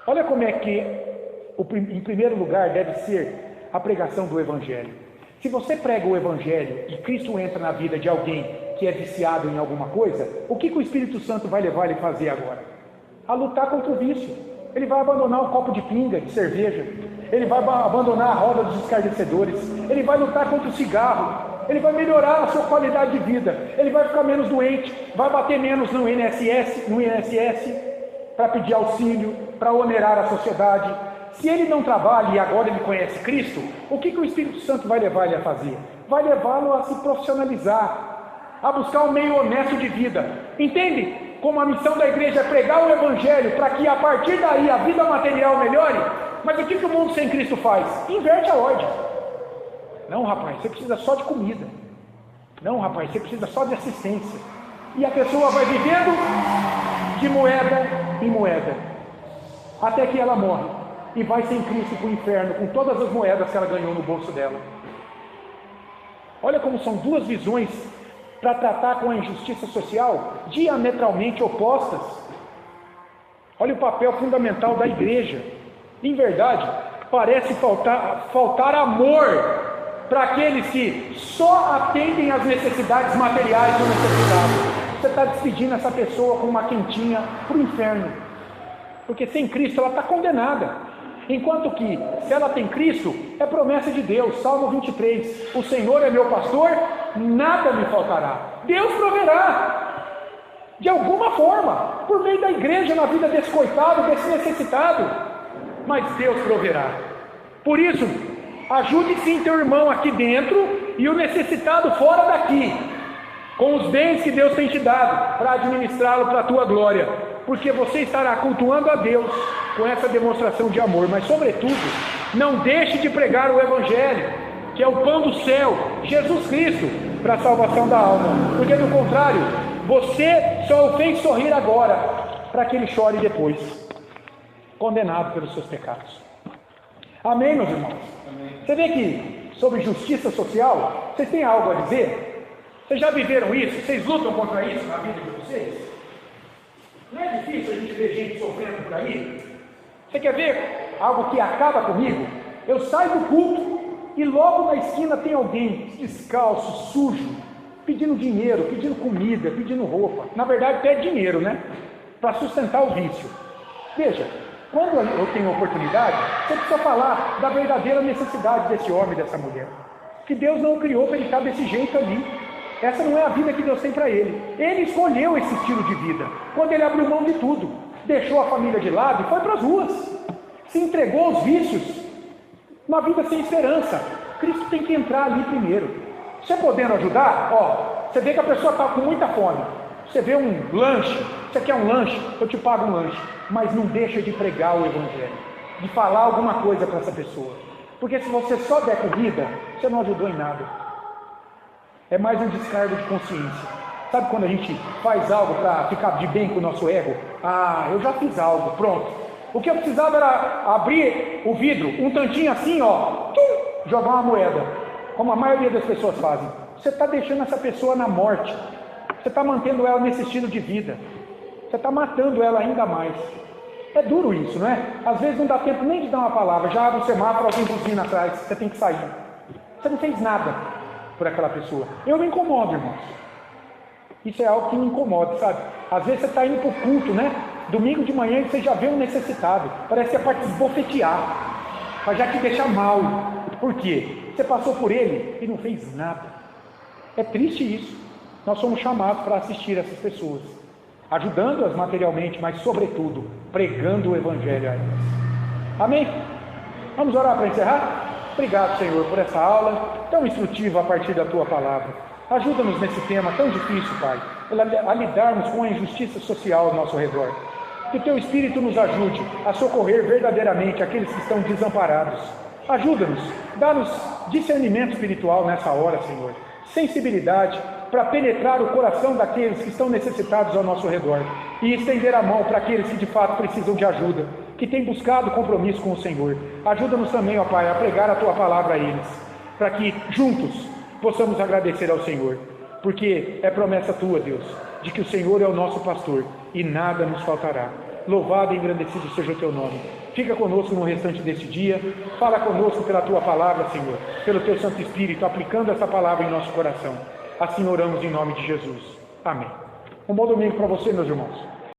S1: Olha como é que, em primeiro lugar, deve ser a pregação do Evangelho. Se você prega o Evangelho e Cristo entra na vida de alguém que é viciado em alguma coisa, o que o Espírito Santo vai levar ele a fazer agora? A lutar contra o vício. Ele vai abandonar o copo de pinga, de cerveja. Ele vai abandonar a roda dos escarnecedores. Ele vai lutar contra o cigarro. Ele vai melhorar a sua qualidade de vida. Ele vai ficar menos doente. Vai bater menos no INSS para pedir auxílio, para onerar a sociedade. Se ele não trabalha e agora ele conhece Cristo, o que o Espírito Santo vai levar ele a fazer? Vai levá-lo a se profissionalizar, a buscar um meio honesto de vida. Entende? Como a missão da igreja é pregar o Evangelho para que a partir daí a vida material melhore. Mas o que o mundo sem Cristo faz? Inverte a ordem. Não, rapaz, você precisa só de comida. Não, rapaz, você precisa só de assistência. E a pessoa vai vivendo de moeda em moeda, até que ela morre e vai sem Cristo para o inferno, com todas as moedas que ela ganhou no bolso dela. Olha como são duas visões para tratar com a injustiça social diametralmente opostas. Olha o papel fundamental da igreja. Em verdade, parece faltar amor para aqueles que só atendem às necessidades materiais do necessitado. Você está despedindo essa pessoa com uma quentinha para o inferno, porque sem Cristo ela está condenada. Enquanto que, se ela tem Cristo, é promessa de Deus. Salmo 23, o Senhor é meu pastor, nada me faltará. Deus proverá, de alguma forma, por meio da igreja, na vida desse coitado, desse necessitado, mas Deus proverá. Por isso, ajude sim teu irmão aqui dentro e o necessitado fora daqui, com os bens que Deus tem te dado, para administrá-lo para a tua glória, porque você estará cultuando a Deus com essa demonstração de amor. Mas sobretudo, não deixe de pregar o Evangelho, que é o pão do céu, Jesus Cristo, para a salvação da alma, porque do contrário, você só o fez sorrir agora, para que ele chore depois, condenado pelos seus pecados. Amém, meus irmãos? Amém. Você vê que sobre justiça social, vocês têm algo a dizer? Vocês já viveram isso? Vocês lutam contra isso na vida de vocês? Não é difícil a gente ver gente sofrendo por aí? Você quer ver algo que acaba comigo? Eu saio do culto e logo na esquina tem alguém descalço, sujo, pedindo dinheiro, pedindo comida, pedindo roupa. Na verdade pede dinheiro, né? Para sustentar o vício. Veja, quando eu tenho oportunidade, você precisa falar da verdadeira necessidade desse homem, dessa mulher. Que Deus não o criou para ele estar desse jeito ali. Essa não é a vida que Deus tem para ele. Ele escolheu esse estilo de vida, quando ele abriu mão de tudo, deixou a família de lado e foi para as ruas, se entregou aos vícios, uma vida sem esperança. Cristo tem que entrar ali primeiro. Você podendo ajudar, você vê que a pessoa está com muita fome, você vê um lanche, você quer um lanche, eu te pago um lanche, mas não deixa de pregar o Evangelho, de falar alguma coisa para essa pessoa, porque se você só der comida, você não ajudou em nada. É mais um descargo de consciência. Sabe quando a gente faz algo para ficar de bem com o nosso ego? Eu já fiz algo, pronto. O que eu precisava era abrir o vidro, um tantinho assim, jogar uma moeda, como a maioria das pessoas fazem. Você está deixando essa pessoa na morte. Você está mantendo ela nesse estilo de vida. Você está matando ela ainda mais. É duro isso, não é? Às vezes não dá tempo nem de dar uma palavra. Já abre o semáforo, alguém buzina atrás, você tem que sair. Você não fez nada por aquela pessoa. Eu me incomodo, irmãos. Isso é algo que me incomoda, sabe? Às vezes você está indo para o culto, né? Domingo de manhã você já vê um necessitado. Parece que é para te esbofetear, para já te deixar mal. Por quê? Você passou por ele e não fez nada. É triste isso. Nós somos chamados para assistir essas pessoas, ajudando-as materialmente, mas sobretudo pregando o Evangelho a elas. Amém? Vamos orar para encerrar? Obrigado, Senhor, por essa aula tão instrutiva a partir da Tua Palavra. Ajuda-nos nesse tema tão difícil, Pai, a lidarmos com a injustiça social ao nosso redor. Que o Teu Espírito nos ajude a socorrer verdadeiramente aqueles que estão desamparados. Ajuda-nos, dá-nos discernimento espiritual nessa hora, Senhor, sensibilidade para penetrar o coração daqueles que estão necessitados ao nosso redor e estender a mão para aqueles que de fato precisam de ajuda, que têm buscado compromisso com o Senhor. Ajuda-nos também, ó Pai, a pregar a Tua Palavra a eles, para que juntos possamos agradecer ao Senhor, porque é promessa Tua, Deus, de que o Senhor é o nosso pastor e nada nos faltará. Louvado e engrandecido seja o Teu nome. Fica conosco no restante deste dia, fala conosco pela Tua Palavra, Senhor, pelo Teu Santo Espírito, aplicando essa palavra em nosso coração. Assim oramos em nome de Jesus. Amém. Um bom domingo para você, meus irmãos.